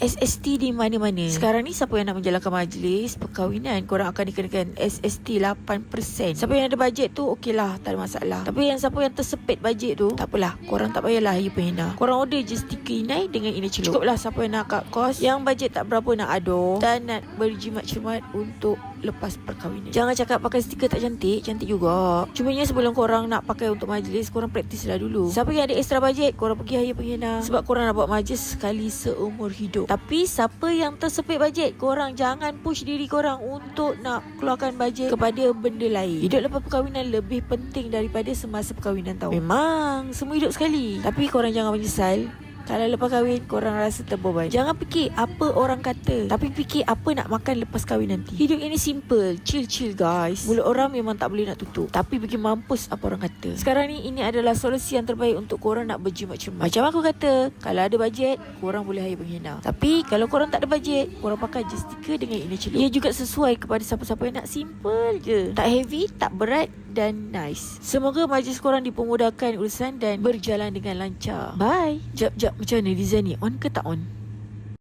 SST di mana-mana. Sekarang ni siapa yang nak menjalankan majlis perkahwinan, korang akan dikenakan SST 8%. Siapa yang ada bajet tu okeylah, tak ada masalah. Tapi yang siapa yang tersepit bajet tu, tak apalah, korang tak payahlah hire penghina. Korang order je stiker inai dengan inai celup. Cukuplah siapa yang nak cut cost, yang bajet tak berapa nak ado dan nak berjimat cermat untuk lepas perkahwinan. Jangan cakap pakai stiker tak cantik, cantik juga. Cumanya sebelum korang nak pakai untuk majlis, korang praktis lah dulu. Siapa yang ada extra bajet, korang pergi hire penghina. Sebab korang nak buat majlis sekali seumur hidup. Tapi siapa yang tersepit bajet, korang jangan push diri korang untuk nak keluarkan bajet kepada benda lain. Hidup lepas perkahwinan lebih penting daripada semasa perkahwinan tau. Memang semua hidup sekali, tapi korang jangan menyesal kalau lepas kahwin korang rasa terbeban. Jangan fikir apa orang kata, tapi fikir apa nak makan lepas kahwin nanti. Hidup ini simple, chill guys. Mulut orang memang tak boleh nak tutup, tapi bikin mampus apa orang kata. Sekarang ni ini adalah solusi yang terbaik untuk korang nak berjimat cermat. Macam aku kata, kalau ada bajet, korang boleh hire penghina. Tapi kalau korang tak ada bajet, korang pakai je stiker dengan inai celup. Ia juga sesuai kepada siapa-siapa yang nak simple je, tak heavy, tak berat dan nice. Semoga majlis korang dipermudahkan urusan dan berjalan dengan lancar. Bye. Jap, macam mana design ni? On ke tak on?